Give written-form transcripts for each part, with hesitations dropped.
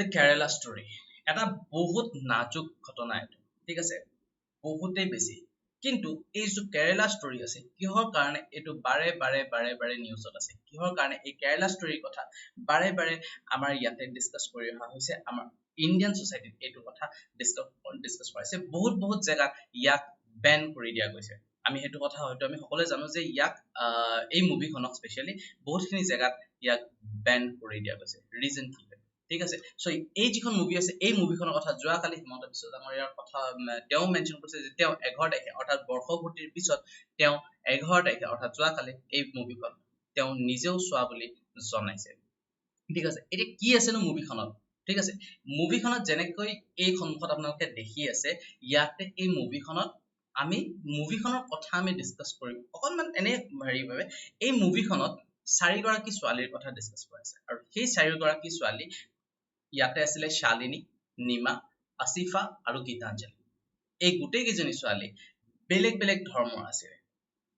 The Kerala story এটা বহুত নাজুক ঘটনা এটা ঠিক আছে বহুতেই বেছি কিন্তু এই যে কেৰালা ষ্টৰী আছে কিহৰ কাৰণে এটো বাৰে বাৰে বাৰে বাৰে নিউজত আছে কিহৰ কাৰণে এই কেৰালা ষ্টৰীৰ কথা বাৰে বাৰে আমাৰ ইয়াতে ডিসকাস কৰি অহা হৈছে আমাৰ ইন্ডিয়ান সোসাইটিত এটো কথা ডিসকাস কৰাইছে বহুত বহুত জায়গাত ইয়াক বেন কৰি দিয়া গৈছে আমি হেতু কথা হয়তো আমি সকলোৱে জানো যে ইয়াক এই মুভিখনক স্পেশালি বহুতখিনি জায়গাত ইয়াক বেন কৰি দিয়া গৈছে ৰিজন কি ঠিক আছে সো এই যিখন মুভি আছে এই মুভিখনৰ কথা যোৱা কালি হিমন্ত বিশ্ব ডাঙৰীয়াৰ কথা তেওঁ মেনশন কৰিছে যে তেওঁ 11 তাৰিখে অৰ্থাৎ বৰ্ষপূৰ্তিৰ পিছত তেওঁ 11 তাৰিখে অৰ্থাৎ যোৱা কালি এই মুভিখন তেওঁ নিজেও চোৱা বুলি জনাইছে ঠিক আছে এটা কি আছে নো মুভিখনত ঠিক আছে মুভিখনত যেনেকৈ এই সন্মুখত আপোনালোকে দেখি আছে ইয়াতে এই মুভিখনত আমি মুভিখনৰ কথা আমি ডিসকাস কৰিম অকনমান এনে হেৰি ভাবে এই মুভিখনত চাৰিগৰাকী ছোৱালীৰ কথা ডিসকাস কৰা আছে আৰু সেই চাৰিগৰাকী ছোৱালী ইয়াতে আছিলে শালিনী নিমা আসিফা আৰু গীতাঞ্জলি এই গোটেই কেইজনী ছোৱালী বেলেগ বেলেগ ধৰ্মৰ আছিল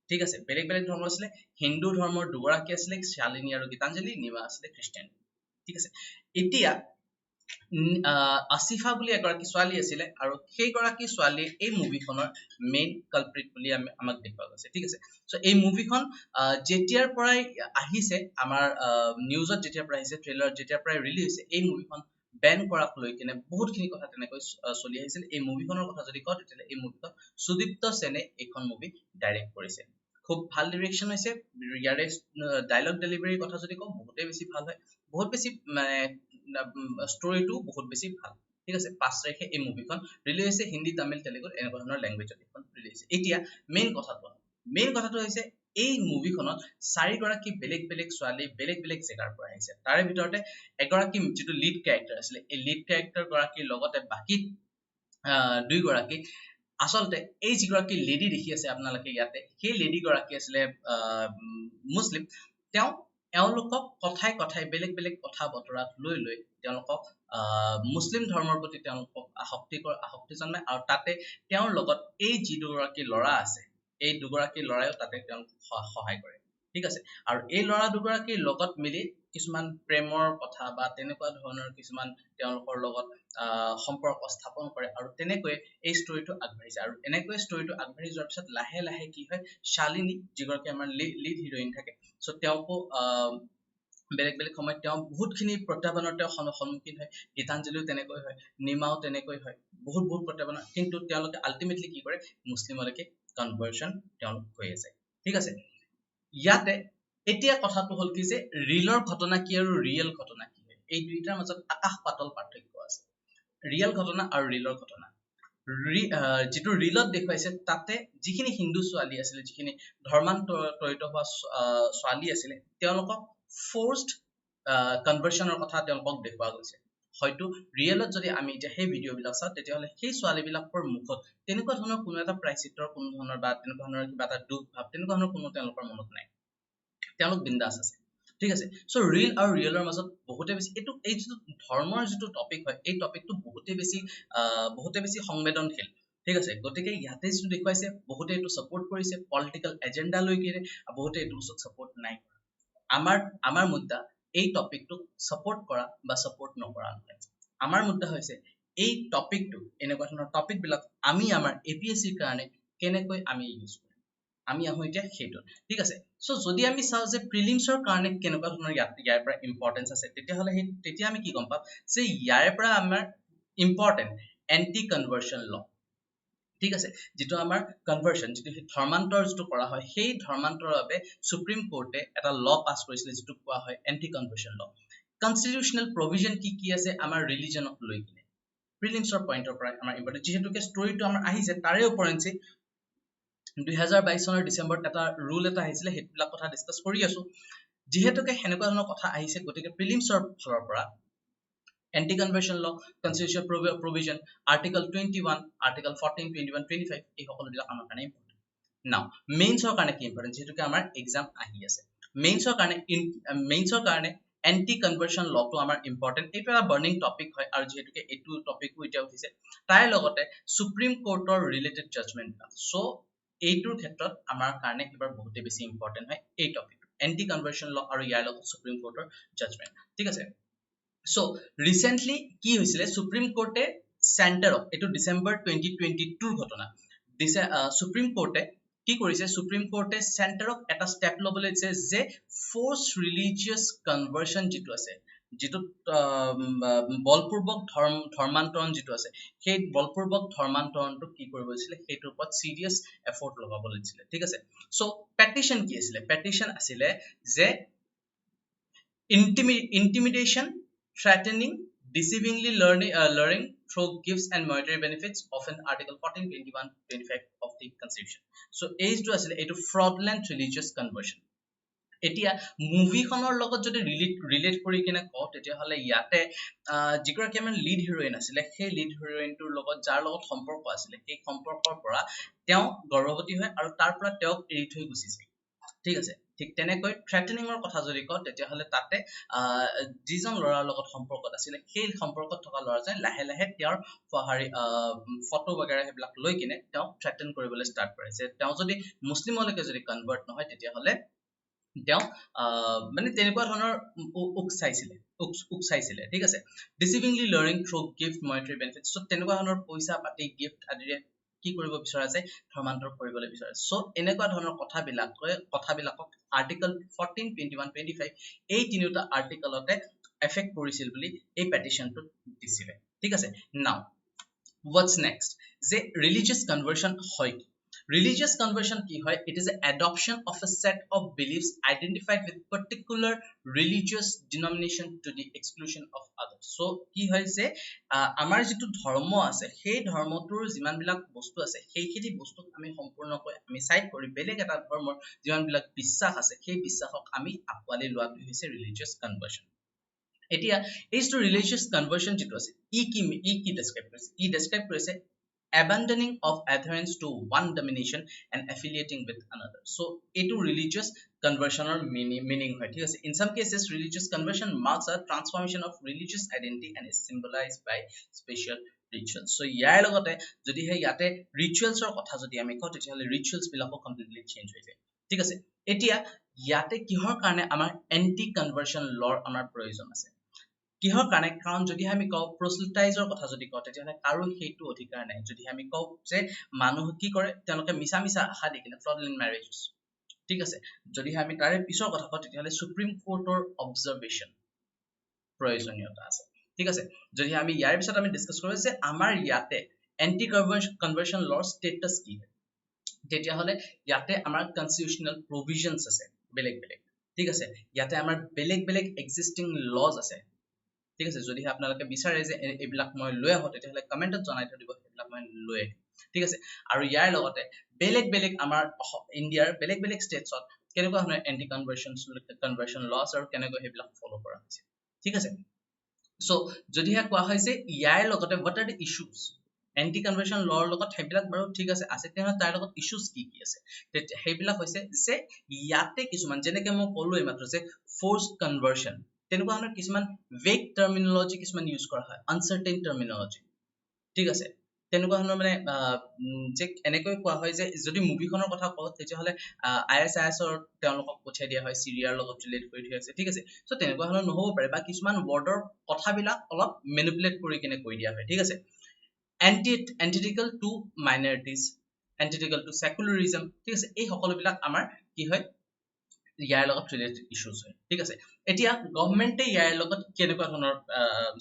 ঠিক আছে বেলেগ বেলেগ ধৰ্মৰ আছিল হিন্দু ধৰ্মৰ দুগৰাকী আছিল শালিনী আৰু গীতাঞ্জলি নিমা আছিল খ্ৰীষ্টান ঠিক আছে এতিয়া আসিফা বুলি এগৰাকী ছোৱালী আছিল আৰু সেই গৰাকী ছোৱালী এই মুভিখনৰ মেইন কালপ্ৰিট বুলি আমাক দেখুৱা গৈছে ঠিক আছে সো এই মুভিখন যেতিয়াৰ পৰাই আহিছে আমাৰ নিউজত যেতিয়াৰ পৰাই আহিছে ট্ৰেইলাৰ যেতিয়াৰ পৰাই ৰিলিজ হৈছে এই মুভিখন বেন কৰাক লৈ কিনে বহুতখিনি কথা তেনেকৈ চলি আহিছিল এই মুভিখনৰ কথা যদি কওঁ তেতিয়ালে এই মুভিখন সুদীপ্ত সেনে এইখন মুভি ডাইৰেক্ট কৰিছে খুব ভাল ডিৰেকশন হৈছে ইয়াৰে ডায়লগ ডেলিভাৰীৰ কথা যদি কওঁ বহুতেই বেছি ভাল হয় বহুত বেছি মানে ষ্টৰীটো বহুত বেছি ভাল ঠিক আছে 5 তাৰিখে এই মুভিখন ৰিলিজ হৈছে হিন্দী তামিল তেলেগু এনেকুৱা ধৰণৰ ল্যাঙ্গুৱেজত এইখন ৰিলিজ হৈছে এতিয়া মেইন কথাটো হৈছে এই মুভিখনত চাৰিগৰাকী বেলেগ বেলেগ ছোৱালী বেলেগ বেলেগ জেগাৰ পৰা আহিছে তাৰে ভিতৰতে এগৰাকী যেটো লিড ক্যাৰেক্টাৰ আছিল এই লিড ক্যাৰেক্টাৰ গৰাকীৰ লগতে বাকি দুই গৰাকী আসলতে এই যিগৰাকী লেডি দেখি আছে আপোনালোকে ইয়াতে সেই লেডি গৰাকী আছিল মুসলিম তেওঁ এওঁলোকক কথাই কথাই বেলেগ বেলেগ কথা বতৰাত লৈ লৈ তেওঁলোকক মুসলিম ধৰ্মৰ প্ৰতি তেওঁলোকক আসক্তি জন্মায় আৰু তাতে তেওঁৰ লগত এই যি দুগৰাকী ল'ৰা আছে এই দুগৰাকী ল'ৰায়ও তাতে তেওঁক সহায় কৰে ঠিক আছে আৰু এই ল'ৰা দুগৰাকীৰ লগত মিলি কিছুমান প্ৰেমৰ কথা বা তেনেকুৱা ধৰণৰ কিছুমান তেওঁলোকৰ লগত সম্পৰ্ক স্থাপন কৰে আৰু তেনেকৈ এই ষ্টৰীটো আগবাঢ়িছে আৰু এনেকৈ ষ্টৰীটো আগবাঢ়ি যোৱাৰ পিছত লাহে লাহে কি হয় শালিনী যিগৰাকী আমাৰ লিড হিৰোইন থাকে সো তেওঁকো বেলেগ বেলেগ সময়ত তেওঁ বহুতখিনি প্ৰত্যাহ্বানৰ তেওঁ সন্মুখীন হয় গীতাঞ্জলিও তেনেকৈ হয় নিমাও তেনেকৈ হয় বহুত প্ৰত্যাহ্বান কিন্তু তেওঁলোকে আলটিমেটলি কি কৰে মুছলিমলৈকে কনভাৰ্সন তেওঁলোক হৈ আছে ঠিক আছে ইয়াতে এতিয়া কথাটো হল কি যে ৰিলৰ ঘটনা কি আৰু ৰিয়েল ঘটনা কি হয় এই দুইটাৰ মাজত আকাশ পাতল পাৰ্থক্য আছে ৰিয়েল ঘটনা আৰু ৰিলৰ ঘটনা যেটো ৰিলত দেখুৱাইছে তাতে যিখিনি হিন্দু ছোৱালী আছিল যিখিনি ধৰ্মান্তৰিত হোৱা ছোৱালী আছিল তেওঁলোকক ফোৰ্সড কনভাৰ্সনৰ কথা তেওঁলোকক দেখুৱা গৈছে হয়তো ৰিয়েলত যদি আমি এতিয়া সেই ভিডিও বিলাক চাওঁ তেতিয়াহলে সেই ছোৱালী বিলাকৰ মুখত তেনেকুৱা ধৰণৰ কোনো এটা প্ৰাইচিত্ৰৰ কোনো ধৰণৰ বা তেনেকুৱা ধৰণৰ কিবা এটা দুখ ভাৱ তেনেকুৱা ধৰণৰ কোনো তেওঁলোকৰ মনত নাই তেওঁলোক বিন্দাস আছে ঠিক আছে সো ৰিল আৰু ৰিয়েলৰ মাজত বহুতে বেছি এটো এই যে ধৰ্মৰ যেটো টপিক হয় এই টপিকটো বহুতে বেছি সংবেদনশীল ঠিক আছে গতিকে ইয়াতে যেটো দেখুৱাইছে বহুতে এটো সাপোৰ্ট কৰিছে পলিটিক্যাল এজেন্ডা লৈ কিনে বহুতে এটো সাপোৰ্ট নাই আমাৰ মুদ্দা এই টপিকটো সাপোৰ্ট কৰা বা সাপোৰ্ট নকৰা নহয় আমাৰ মুদ্দা হৈছে এই টপিকটো এনেকুৱা ধৰণৰ টপিক বিলাক আমি আমাৰ এপিএসসিৰ কাৰণে কেনেকৈ আমি ইউজ কৰিম আমি আহো এতিয়া সেইটো ঠিক আছে সো যদি আমি চাও যে প্ৰিলিমছৰ কাৰণে কেনেকুৱা ধৰণৰ ইয়াৰ পৰা ইম্পৰ্টেন্স আছে তেতিয়া আমি কি গম পাম যে ইয়াৰ পৰা আমাৰ ইম্পৰ্টেন্ট এন্টি কনভাৰ্সন ল ঠিক আছে যেটো আমাৰ কনভাৰ্সন যেটো ধৰ্মান্তৰ যেটো কৰা হয় সেই ধৰ্মান্তৰৰ বাবে সুপ্ৰিম কোৰ্টে এটা ল পাস কৰিছিল যেটো কোৱা হয় এন্টি কনভাৰ্সন ল কনস্টিটিউশনাল প্ৰভিজন কি আছে আমাৰ ৰিলিজনক লৈ কিনে প্ৰিলিমছৰ পইণ্টৰ পৰা আমাৰ ইম্পৰ্টেন্ট যেহেতুকে ষ্টৰীটো আমাৰ আহিছে তাৰে ওপৰঞ্চি 2022 চনৰ ডিসেম্বৰত এটা ৰুল এটা আহিছিল হেতবিলাক কথা ডিসকাস কৰি আছো যেহেতুকে হেনেকুৱা ধৰণৰ কথা আহিছে গতিকে প্ৰিলিমছৰ ফলৰ পৰা এন্টি কনভাৰ্সন ল কনস্টিটিউশনাল প্ৰভিজন আৰ্টিকল 21 আৰ্টিকল 14 21 25 এই সকলোবিলাক আমাৰ কাৰণে ইম্পৰ্টেন্ট নাও মেইনছৰ কাৰণে কি ইম্পৰ্টেন্ট যেহেতুকে আমাৰ এক্সাম আহি আছে মেইনছৰ কাৰণে এন্টি কনভাৰ্সন লটো আমাৰ ইম্পৰ্টেন্ট এটা বাৰ্নিং টপিক হয় আৰু যেহেতুকে এটো টপিকও এতিয়া উঠিছে তাই লগতে সুপ্ৰিম কোৰ্টৰ ৰিলেটেড জাজমেন্ট সো এইটোৰ ক্ষেত্ৰত আমাৰ কাৰণে এবাৰ বহুতে বেছি ইম্পৰ্টেন্ট হয় এই টপিক এন্টি কনভাৰ্সন ল আৰু ইয়াৰ লগত সুপ্ৰিম কোৰ্টৰ জাজমেন্ট ঠিক আছে So recently কি হৈছিলে সুপ্ৰিম কোৰ্টে চেণ্টাৰক এইটো ডিসেম্বৰ 2022 ঘটনা দিছে সুপ্ৰিম কোৰ্টে কি কৰিছে সুপ্ৰিম কোৰ্টে চেণ্টাৰক এটা ষ্টেপ ল'বলৈ দিছে যে ফ'ৰ্চ ৰিলিজিয়াছ কনভাৰ্সন যিটো আছে যিটো বলপূৰ্বক ধৰ্মান্তৰণ যিটো আছে সেই বলপূৰ্বক ধৰ্মান্তৰণটো কি কৰিব দিছিলে সেইটোৰ ওপৰত সিৰিয়াছ এফৰ্ট লগাবলৈ দিছিলে ঠিক আছে সো পেটিশন কি আছিলে পেটিশন আছিলে যে intimidation, threatening, deceivingly luring through gifts and monetary benefits, often Article 14, 21, 25 of the Constitution. So, age to asile, eto fraudulent religious conversion. এতিয়া মুভিখনৰ লগত যদি ৰিলেট কৰি কিনে কওঁ তেতিয়াহ'লে ইয়াতে যিগৰাকী আমাৰ লিড হিৰোইন আছিলে সেই লিড হিৰোইনটোৰ লগত যাৰ লগত সম্পৰ্ক আছিলে সেই সম্পৰ্কৰ পৰা তেওঁ গৰ্ভৱতী হয় আৰু তাৰ পৰা তেওঁক এৰি থৈ গুচিছে ঠিক আছে ঠিক তেনেকৈ থ্ৰেটেনিঙৰ কথা যদি কওঁ তেতিয়াহ'লে তাতে যিজন ল'ৰাৰ লগত সম্পৰ্কত আছিলে সেই সম্পৰ্কত থকা ল'ৰাজন লাহে লাহে তেওঁৰ ফটো বগেৰা সেইবিলাক লৈ কিনে তেওঁ থ্ৰেটেন কৰিবলৈ ষ্টাৰ্ট কৰে যে তেওঁ যদি মুছলিমলৈকে যদি কনভাৰ্ট নহয় তেতিয়াহ'লে তেওঁ মানে তেনেকুৱা ধৰণৰ উকচাইছিলে ঠিক আছে deceivingly learning through gift monetary benefits so তেনেকুৱা ধৰণৰ পইচা পাতি গিফট আদিৰে কি কৰিব বিচৰা যায় ধৰ্মান্তৰ কৰিবলৈ বিচাৰে সো এনেকুৱা ধৰণৰ কথাবিলাকক আৰ্টিকল 14 21 25 এই তিনিটা আৰ্টিকলতে এফেক্ট কৰিছিল বুলি এই পেটিশনটো দিছিলে ঠিক আছে নাও what's next যে religious conversion হয় religious conversion কি হয় it is an adoption of a set of beliefs identified with particular religious denomination to the exclusion of others so কি হয় যে আমাৰ যেটো ধৰ্ম আছে সেই ধৰ্মটোৰ যিমান বিলাক বস্তু আছে সেইখিনি বস্তুক আমি সম্পূৰ্ণকৈ আমি সাইড কৰি বেলেগ এটা ধৰ্মৰ যিমান বিলাক বিশ্বাস আছে সেই বিশ্বাসক আমি আকোৱালি লোৱাটো হৈছে religious conversion এতিয়া এই যে ৰিলিজিয়াছ কনভাৰ্সন যেটো আছে ই কি ডেসক্ৰাইব কৰিছে abandoning of adherence to one domination and affiliating with another so etu religious conversion or meaning hoy thik ase in some cases religious conversion marks a transformation of religious identity and is symbolized by special rituals so yar logote jodi he yate rituals or kotha jodi ami ko tetiale rituals bilako completely change hoy jay thik ase etia yate kihor karone amar anti conversion law amar proyojon ase কিহৰ কাৰণে কাৰণ যদি আমি কও প্ৰসলিটাইজৰ কথা যদি কও তেতিয়াহলে কাৰো হেতু অধিকাৰ নাই যদি আমি কও যে মানুহ কি কৰে তেওঁলোকে মিছা আশা দেখিলে fraudulent marriages ঠিক আছে যদি আমি তাৰে পিছৰ কথা কও তেতিয়াহলে সুপ্ৰিম কোৰ্টৰ অবজাৰভেশন প্ৰয়োজনীয়তা আছে ঠিক আছে যদি আমি ইয়াৰ পিছত আমি ডিসকাস কৰো যে আমাৰ ইয়াতে এন্টি কনভাৰ্সন লৰ ষ্টেটাস কি তেতিয়াহলে ইয়াতে আমাৰ কনস্টিটিউশনাল প্ৰভিজনছ আছে বেলেগ ঠিক আছে ইয়াতে আমাৰ বেলেগ এক্সিস্টিং লজ আছে ঠিক আছে যদি আপোনালোকে বিচাৰে যে এইবিলাক মই লৈ আহো তেতিয়াহলে কমেন্টত জনাই থৈ দিব এইবিলাক মই লৈ আহিম ঠিক আছে আৰু ইয়াৰ লগতে বেলেগ আমাৰ ইণ্ডিয়াৰ বেলেগ ষ্টেটছত কেনেকুৱা ধৰণৰ এন্টি কনভাৰ্সন লস আৰু কেনেকৈ সেইবিলাক ফলো কৰা হৈছে ঠিক আছে সো যদিহে কোৱা হয় যে ইয়াৰ লগতে what are the issues anti conversion লৰ লগত সেইবিলাক বাৰু ঠিক আছে তেনে তাৰ লগত ইস্যুস কি আছে সেইবিলাক হৈছে যে ইয়াতে কিছুমান যেনেকৈ মই ক'লোই মাত্ৰ যে ফ'ৰ্স কনভাৰ্সন তেনেকুৱা ধৰণৰ কিছুমান ভেগ টাৰ্মিনোলজি কিছুমান ইউজ কৰা হয় আনসাৰ্টেইন টাৰ্মিনোলজি ঠিক আছে তেনেকুৱা ধৰণৰ মানে যে এনেকৈ কোৱা হয় যে যদি মুভিখনৰ কথা কও তেতিয়াহলে ISIS ৰ তেওঁলোকক পঠিয়াই দিয়া হয় সিৰিয়াৰ লগত ৰিলেট কৰি থৈ আছে ঠিক আছে সো তেনেকুৱা ধৰণৰ নহব পাৰে বা কিছুমান ওয়াৰ্ডৰ কথাবিলাক অলপ ম্যানিপুলেট কৰি কিনে কৈ দিয়া হয় ঠিক আছে antithetical to minorities antithetical to secularism ঠিক আছে এই সকলোবিলাক আমাৰ কি হয় ইয়াৰ লগত ৰিলেটেড ইস্যুস হয় ঠিক আছে এতিয়া গভৰ্নমেন্টে ইয়াৰ লগত কেনেকুৱা ধৰণৰ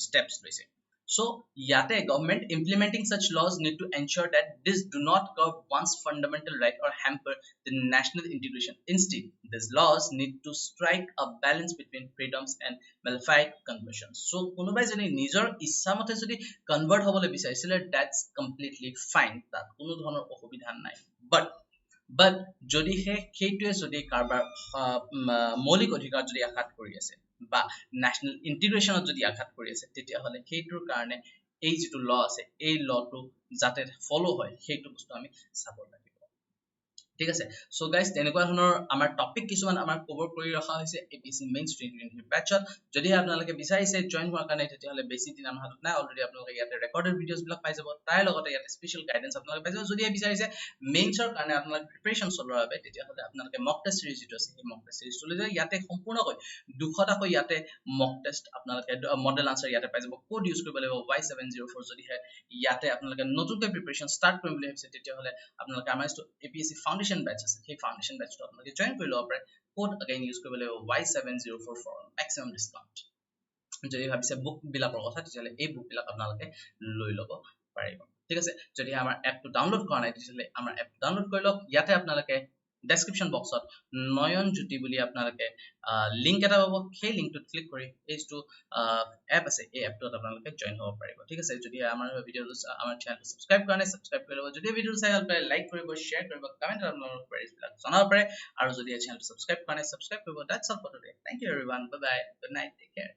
স্টেপস লৈছে so yate government implementing such laws need to ensure that this do not curb one's fundamental right or hamper the national integration instead these laws need to strike a balance between freedoms and malafide conversions so konobai joni nijor issa mote jodi convert hobole bicharisile that's completely fine that kono dhonor ohubidhan nai but যদি সেইটোৱে যদি কাৰবাৰ মৌলিক অধিকাৰ যদি আঘাত কৰি আছে বা ন্যাশনাল ইন্টিগ্ৰেশনত যদি আঘাত কৰি আছে তেতিয়া হলে সেইটোৰ কাৰণে এই যেটো ল আছে এই লটো যাতে ফলো হয় সেইটো বস্তু আমি চাব লাগিব ঠিক আছে সো গাইজ তেনেকুৱা ধৰণৰ আমাৰ টপিক কিছুমান আমাৰ কভাৰ কৰি ৰখা হৈছে এপিএসসি মেইনছ 2023 বেটচত যদি আপোনালোকে বিচাৰিছে জয়েন হোৱাৰ কাৰণে তেতিয়াহ'লে বেছি দিন আমাৰ হাতত নাই অলৰেডি আপোনালোকে ইয়াতে ৰেকৰ্ডেড ভিডিঅ'জ বিলাক পাই যাব তাৰ লগতে ইয়াতে স্পেশাল গাইডেন্স আপোনালোকে পাই যাব যদি বিচাৰিছে মেইনছৰ কাৰণে আপোনালোকে প্ৰিপাৰেচন চলোৱাৰ বাবে তেতিয়াহ'লে আপোনালোকে মক টেষ্ট সিৰিজ যিটো আছে সেই মক টেষ্ট সিৰিজটো লৈ যায় ইয়াতে সম্পূৰ্ণকৈ 200টাকৈ ইয়াতে মক টেষ্ট আপোনালোকে মডেল আনসাৰ ইয়াতে পাই যাব কোড ইউজ কৰিব লাগিব Y704 যদিহে ইয়াতে আপোনালোকে নতুনকৈ প্ৰিপাৰেচন ষ্টাৰ্ট কৰিম বুলি ভাবিছে তেতিয়াহ'লে আপোনালোকে আমাৰ এপিএসসি ফাউণ্ডেশ্যন বেটচ আছে সেই ফাউণ্ডেশ্যন বেটচটো আপোনালোকে জয়েন কৰি ল'ব পাৰে কোড अगेन ইউজ কৰিব লাগিব Y704 ফৰ মেক্সিমাম ডিসকাউন্ট যদি ভাবিছে বুক বিলাকৰ কথা তেতিয়াহ'লে এই বুক বিলাক আপোনালোকে লৈ ল'ব পাৰিব ঠিক আছে যদি আমাৰ এপটো ডাউনলোড কৰা নাই তেতিয়াহ'লে আমাৰ এপ ডাউনলোড কৰি লওক ইয়াতে আপোনালোকে ডেসক্ৰিপচন বক্সত নয়ন জ্যোতি বুলি আপোনালোকে লিংক এটা পাব সেই লিংকটোত ক্লিক কৰি এইটো এপ আছে এই এপটোত আপোনালোকে জয়েন হ'ব পাৰিব ঠিক আছে যদি আমাৰ ভিডিঅ'টো আমাৰ চেনেলটো সাবস্ক্ৰাইব কৰা নাই সাবস্ক্ৰাইব কৰি ল'ব যদি ভিডিঅ'টো চাই ভাল পায় লাইক কৰিব শ্বেয়াৰ কৰিব কমেন্ট আপোনালোকৰ কুৱেৰিজ বিলাক জনাব পাৰে আৰু যদি চেনেলটো সাবস্ক্ৰাইব কৰা নাই সাবস্ক্ৰাইব কৰিব that's all for today thank you everyone bye bye good night take care